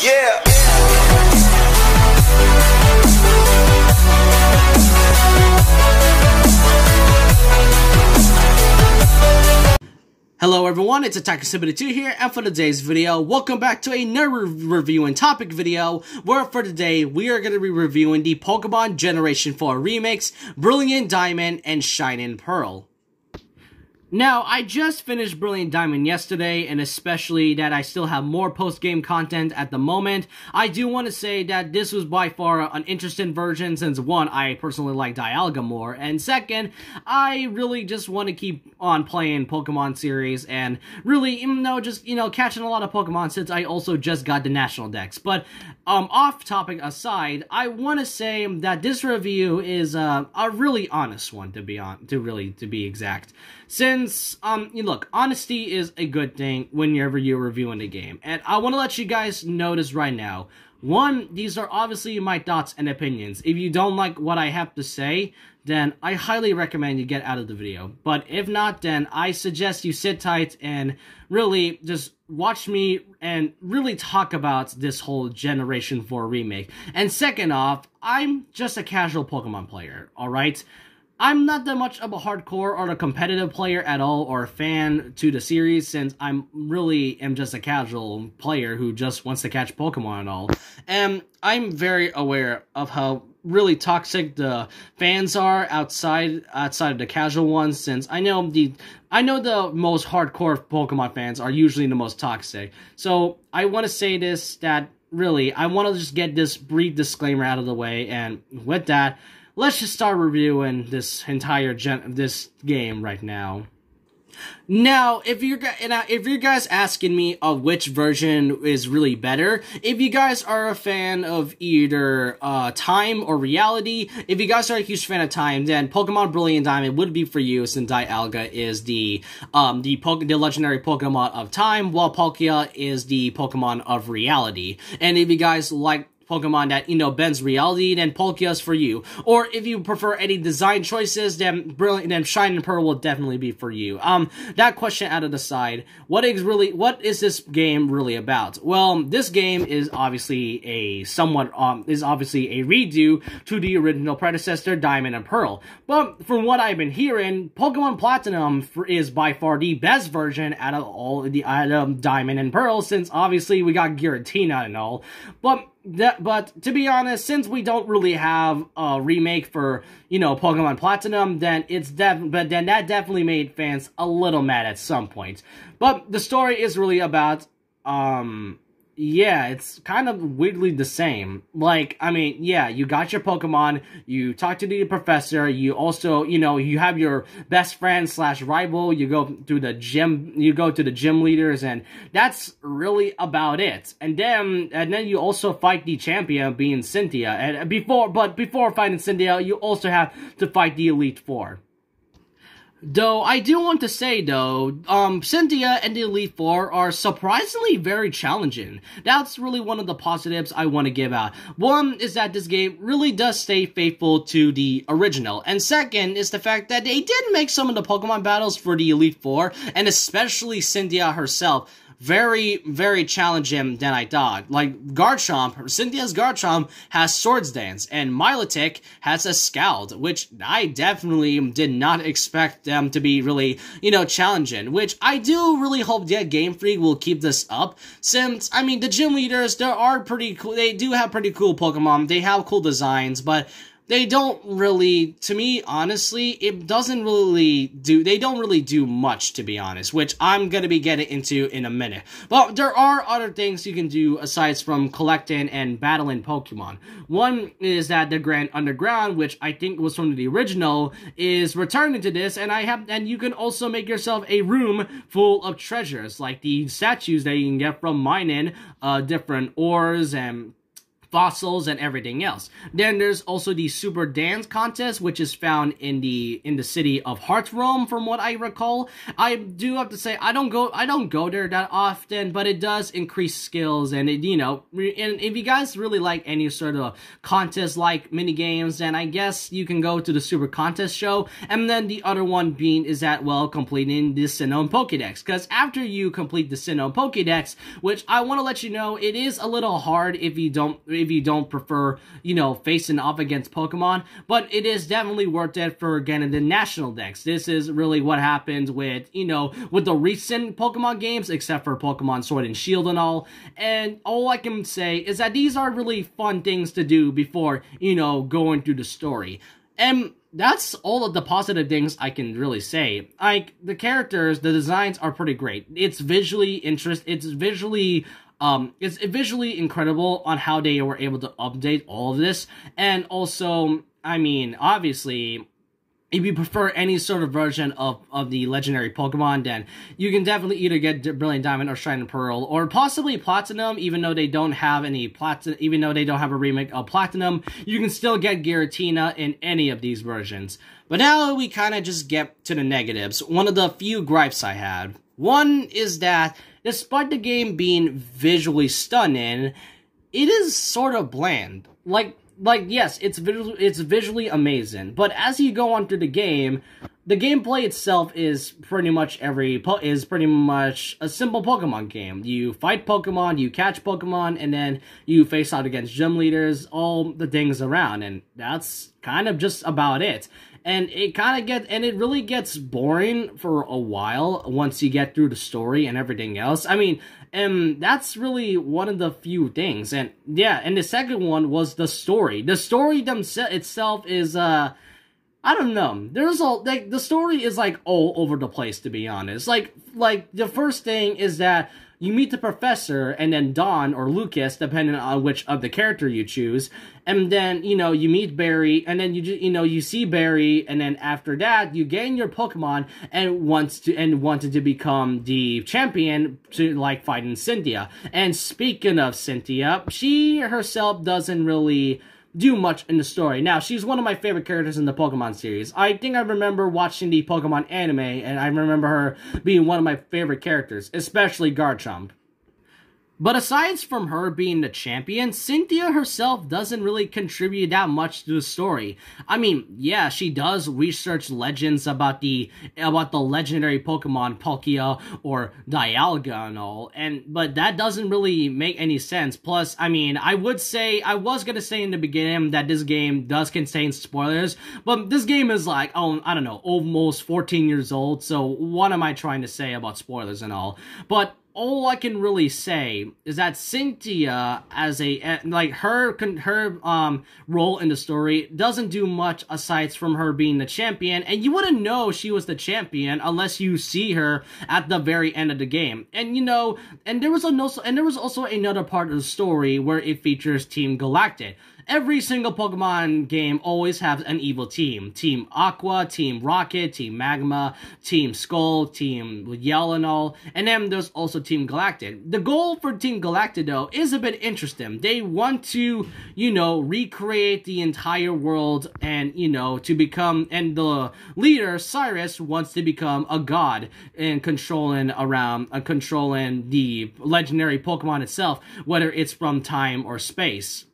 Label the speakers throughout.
Speaker 1: Yeah.
Speaker 2: Hello everyone, it's Attacker72 here, and for today's video, welcome back to another review and topic video, where for today, we are going to be reviewing the Pokemon Generation 4 remakes, Brilliant Diamond and Shining Pearl. Now, I just finished Brilliant Diamond yesterday, and especially that I still have more post-game content at the moment. I do want to say that this was by far an interesting version, since one, I personally like Dialga more, and second, I really just want to keep on playing Pokemon series, and really, catching a lot of Pokemon, since I also just got the National Dex. But, off-topic aside, I want to say that this review is a really honest one, to be exact. Since, look, honesty is a good thing whenever you're reviewing a game. And I want to let you guys know this right now. One, these are obviously my thoughts and opinions. If you don't like what I have to say, then I highly recommend you get out of the video. But if not, then I suggest you sit tight and really just watch me and really talk about this whole Generation 4 remake. And second off, I'm just a casual Pokemon player, alright? I'm not that much of a hardcore or a competitive player at all, or a fan to the series, since I'm just a casual player who just wants to catch Pokemon and all. And I'm very aware of how really toxic the fans are outside of the casual ones, since I know the most hardcore Pokemon fans are usually the most toxic. So I want to say this, that really, I want to just get this brief disclaimer out of the way, and with that, let's just start reviewing this entire this game right now. Now, if you're guys asking me of which version is really better, if you guys are a fan of either Time or Reality, if you guys are a huge fan of Time, then Pokemon Brilliant Diamond would be for you, since Dialga is the legendary Pokemon of Time, while Palkia is the Pokemon of Reality. And if you guys like Pokemon that, bends reality, then Palkia's for you. Or if you prefer any design choices, then Shining Pearl will definitely be for you. That question out of the side, what is this game really about? Well, this game is obviously a redo to the original predecessor, Diamond and Pearl. But from what I've been hearing, Pokemon Platinum is by far the best version out of all the Diamond and Pearl, since obviously we got Giratina and all. But to be honest, since we don't really have a remake for, Pokemon Platinum, then that definitely made fans a little mad at some point. But the story is really about, yeah, it's kind of weirdly the same. Like, yeah, you got your Pokemon, you talk to the professor, you also, you have your best friend / rival, you go to the gym leaders, and that's really about it. And then you also fight the champion, being Cynthia, and before fighting Cynthia, you also have to fight the Elite Four. Though, I do want to say, though, Cynthia and the Elite Four are surprisingly very challenging. That's really one of the positives I want to give out. One is that this game really does stay faithful to the original. And second is the fact that they did make some of the Pokemon battles for the Elite Four, and especially Cynthia herself, very, very challenging than I thought. Like, Garchomp, Cynthia's Garchomp has Swords Dance, and Milotic has a Scald, which I definitely did not expect them to be really, challenging, which I do really hope that Game Freak will keep this up, since, the gym leaders, they do have pretty cool Pokemon, they have cool designs, but they don't really, to me, honestly, they don't really do much, to be honest, which I'm gonna be getting into in a minute. But there are other things you can do aside from collecting and battling Pokemon. One is that the Grand Underground, which I think was from the original, is returning to this, and you can also make yourself a room full of treasures, like the statues that you can get from mining different ores and fossils and everything else. Then there's also the Super Dance Contest, which is found in the city of Heartrealm, from what I recall. I do have to say I don't go there that often, but it does increase skills, and it, you know, and if you guys really like any sort of contest like mini games, then I guess you can go to the Super Contest show. And then the other one being is that, well, completing the Sinnoh Pokédex, because after you complete the Sinnoh Pokédex, which I want to let you know, it is a little hard if you don't prefer, you know, facing off against Pokemon, but it is definitely worth it for getting the National Dex. This is really what happens with, you know, with the recent Pokemon games, except for Pokemon Sword and Shield and all. And all I can say is that these are really fun things to do before, you know, going through the story. And that's all of the positive things I can really say. Like, the characters, the designs are pretty great. It's visually it's visually incredible on how they were able to update all of this. And also, I mean, obviously, if you prefer any sort of version of the legendary Pokemon, then you can definitely either get Brilliant Diamond or Shining Pearl, or possibly Platinum, even though they don't have a remake of Platinum. You can still get Giratina in any of these versions. But now we kind of just get to the negatives. One of the few gripes I had. One is that, despite the game being visually stunning, it is sort of bland. Like yes, it's visually amazing, but as you go on through the gameplay itself is pretty much a simple Pokemon game. You fight Pokemon, you catch Pokemon, and then you face out against gym leaders, all the things around, and that's kind of just about it. And it really gets boring for a while once you get through the story and everything else. I mean, that's really one of the few things. And yeah, and the second one was the story. The story itself is, I don't know. The story is like all over the place, to be honest. Like the first thing is that you meet the professor, and then Don or Lucas, depending on which of the character you choose, and then, you know, you meet Barry, and then you see Barry, and then after that you gain your Pokemon and wanted to become the champion to, like, fighting Cynthia. And speaking of Cynthia, she herself doesn't really do much in the story. Now, she's one of my favorite characters in the Pokemon series. I think I remember watching the Pokemon anime, and I remember her being one of my favorite characters, especially Garchomp. But aside from her being the champion, Cynthia herself doesn't really contribute that much to the story. I mean, yeah, she does research legends about the legendary Pokemon Palkia or Dialga and all, but that doesn't really make any sense. Plus, I mean, I was gonna say in the beginning that this game does contain spoilers, but this game is like, oh, I don't know, almost 14 years old, so what am I trying to say about spoilers and all? But all I can really say is that Cynthia, as her role in the story doesn't do much aside from her being the champion, and you wouldn't know she was the champion unless you see her at the very end of the game. And, you know, and there was also another part of the story where it features Team Galactic. Every single Pokemon game always has an evil team. Team Aqua, Team Rocket, Team Magma, Team Skull, Team Yell and all. And then there's also Team Galactic. The goal for Team Galactic, though, is a bit interesting. They want to, you know, recreate the entire world and, you know, and the leader, Cyrus, wants to become a god and controlling the legendary Pokemon itself, whether it's from time or space.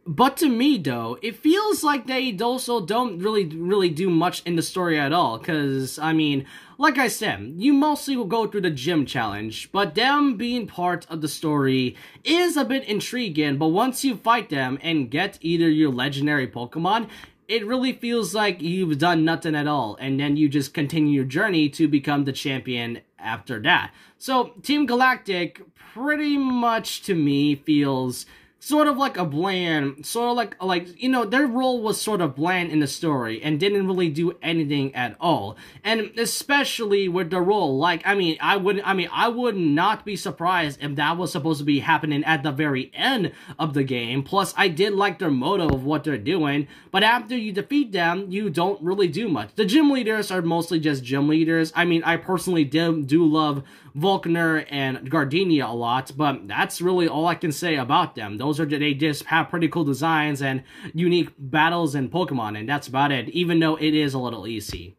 Speaker 2: But to me, though, it feels like they also don't really do much in the story at all, because, I mean, like I said, you mostly will go through the gym challenge, but them being part of the story is a bit intriguing, but once you fight them and get either your legendary Pokemon, it really feels like you've done nothing at all, and then you just continue your journey to become the champion after that. So, Team Galactic pretty much, to me, feels sort of like a bland, sort of like, you know, their role was sort of bland in the story and didn't really do anything at all. And especially with the role, like, I would not be surprised if that was supposed to be happening at the very end of the game. Plus, I did like their motto of what they're doing, but after you defeat them, you don't really do much. The gym leaders are mostly just gym leaders. I mean, I personally do love Volkner and Gardenia a lot, but that's really all I can say about them. They just have pretty cool designs and unique battles and Pokemon, and that's about it, even though it is a little easy.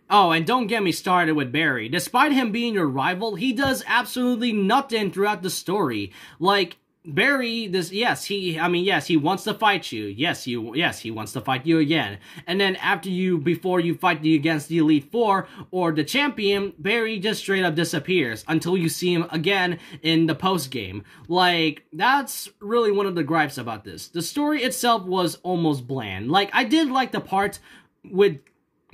Speaker 2: Oh, and don't get me started with Barry. Despite him being your rival, he does absolutely nothing throughout the story. Like, Barry, he wants to fight you. Yes, he wants to fight you again. And then before you fight against the Elite Four or the champion, Barry just straight up disappears until you see him again in the post-game. Like, that's really one of the gripes about this. The story itself was almost bland. Like, I did like the part with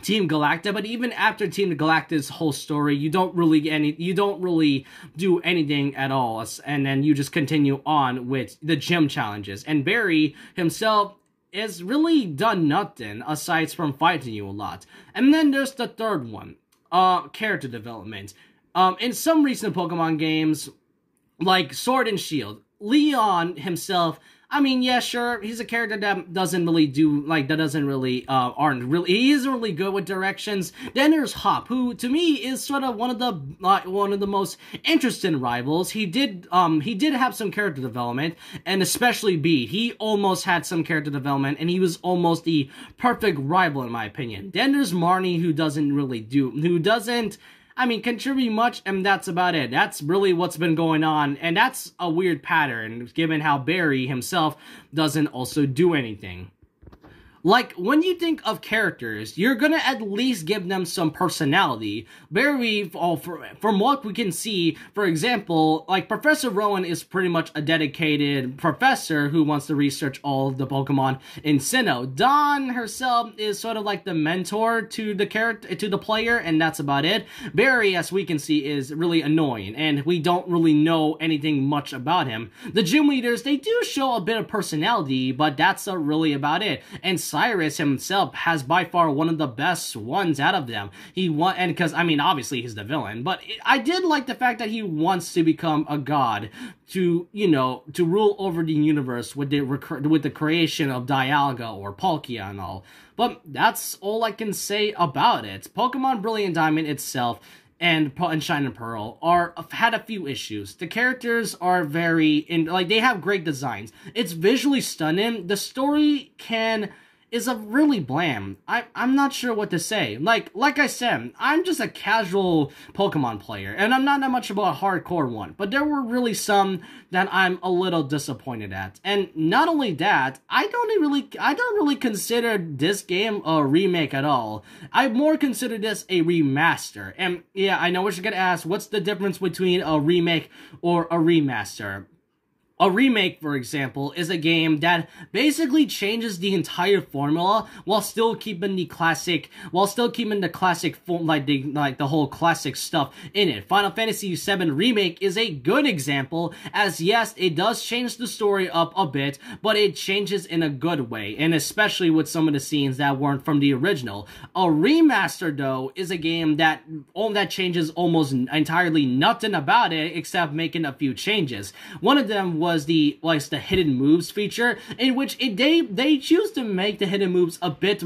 Speaker 2: Team Galacta, but even after Team Galacta's whole story, you don't really do anything at all, and then you just continue on with the gym challenges. And Barry himself has really done nothing aside from fighting you a lot. And then there's the third one, character development. In some recent Pokemon games, like Sword and Shield, Leon himself, I mean, yeah, sure, he's a character that doesn't really he isn't really good with directions. Then there's Hop, who to me is sort of one of the most interesting rivals. He did have some character development, and especially Bede. He almost had some character development, and he was almost the perfect rival in my opinion. Then there's Marnie, who doesn't contribute much, and that's about it. That's really what's been going on, and that's a weird pattern, given how Barry himself doesn't also do anything. Like, when you think of characters, you're gonna at least give them some personality. Barry, from what we can see, for example, like, Professor Rowan is pretty much a dedicated professor who wants to research all of the Pokemon in Sinnoh. Dawn herself is sort of like the mentor to the player, and that's about it. Barry, as we can see, is really annoying, and we don't really know anything much about him. The gym leaders, they do show a bit of personality, but that's really about it. And Cyrus himself has by far one of the best ones out of them. Obviously he's the villain, but I did like the fact that he wants to become a god to rule over the universe with the creation of Dialga or Palkia and all. But that's all I can say about it. Pokemon Brilliant Diamond itself and Shine and Pearl had a few issues. The characters are they have great designs. It's visually stunning. The story is a really bland. I'm not sure what to say. Like I said, I'm just a casual Pokemon player, and I'm not that much about a hardcore one, but there were really some that I'm a little disappointed at. And not only that, I don't really consider this game a remake at all. I more consider this a remaster. And yeah, I know what you're gonna ask, what's the difference between a remake or a remaster? A remake, for example, is a game that basically changes the entire formula while still keeping the classic form, like the whole classic stuff in it. Final Fantasy VII Remake is a good example, as yes, it does change the story up a bit, but it changes in a good way, and especially with some of the scenes that weren't from the original. A remaster, though, is a game that changes almost entirely nothing about it except making a few changes. One of them was the hidden moves feature, in which they choose to make the hidden moves a bit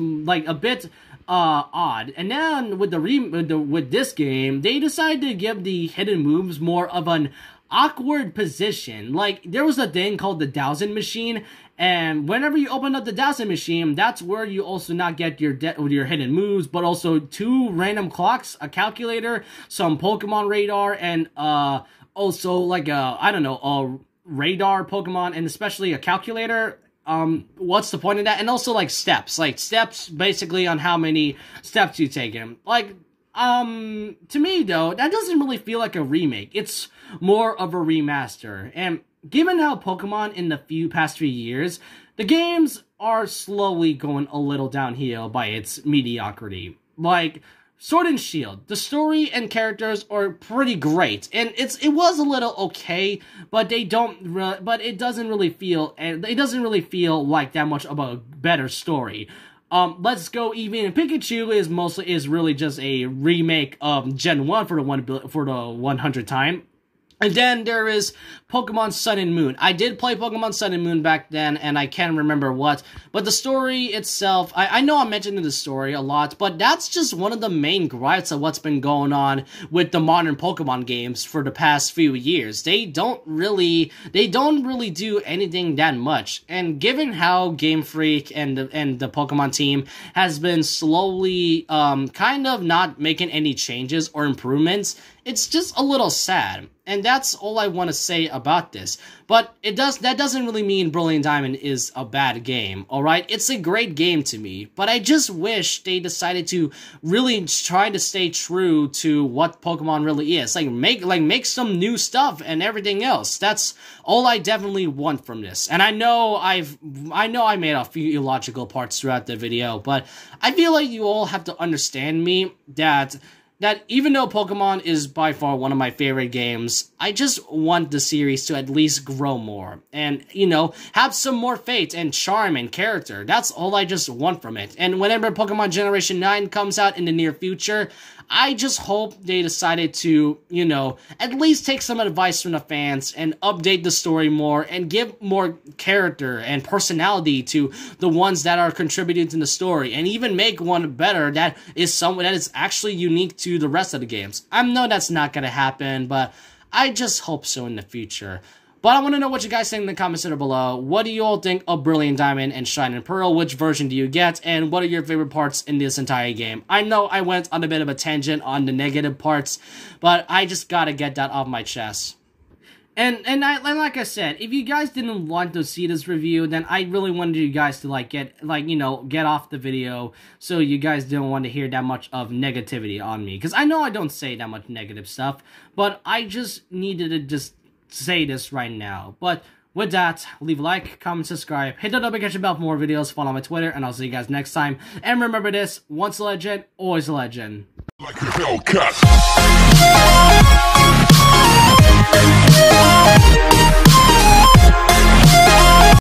Speaker 2: odd, and then with this game they decided to give the hidden moves more of an awkward position. Like, there was a thing called the Dowsing Machine, and whenever you open up the Dowsing Machine, that's where you also not get your hidden moves, but also 2 random clocks, a calculator, some Pokemon radar, and also like a radar Pokemon, and especially a calculator. What's the point of that? And also like steps basically on how many steps you take in. Like, to me though, that doesn't really feel like a remake. It's more of a remaster. And given how Pokemon in the past few years, the games are slowly going a little downhill by its mediocrity. Like, Sword and Shield, the story and characters are pretty great, and it was a little okay, but it doesn't really feel like that much of a better story. Let's Go Eevee and Pikachu is really just a remake of Gen 1 for the 100th time. And then there is Pokemon Sun and Moon. I did play Pokemon Sun and Moon back then, and I can't remember what. But the story itself, I know I'm mentioning the story a lot, but that's just one of the main gripes of what's been going on with the modern Pokemon games for the past few years. They don't really do anything that much. And given how Game Freak and the Pokemon team has been slowly kind of not making any changes or improvements, it's just a little sad. And that's all I want to say about this. But that doesn't really mean Brilliant Diamond is a bad game, alright? It's a great game to me, but I just wish they decided to really try to stay true to what Pokemon really is. Make some new stuff and everything else. That's all I definitely want from this. And I know I made a few illogical parts throughout the video, but I feel like you all have to understand me that even though Pokemon is by far one of my favorite games, I just want the series to at least grow more. And, you know, have some more fate and charm and character. That's all I just want from it. And whenever Pokemon Generation 9 comes out in the near future, I just hope they decided to, you know, at least take some advice from the fans and update the story more and give more character and personality to the ones that are contributing to the story, and even make one better that is actually unique to the rest of the games. I know that's not gonna happen, but I just hope so in the future. But I want to know what you guys think in the comments section below. What do you all think of Brilliant Diamond and Shining Pearl? Which version do you get? And what are your favorite parts in this entire game? I know I went on a bit of a tangent on the negative parts, but I just gotta get that off my chest. And like I said, if you guys didn't want to see this review, then I really wanted you guys to get off the video, so you guys didn't want to hear that much of negativity on me. Because I know I don't say that much negative stuff, but I just needed to just say this right now. But with that, leave a like, comment, subscribe, hit the notification bell for more videos, follow my Twitter, and I'll see you guys next time. And remember this, once a legend, always a legend. Like a Hellcat.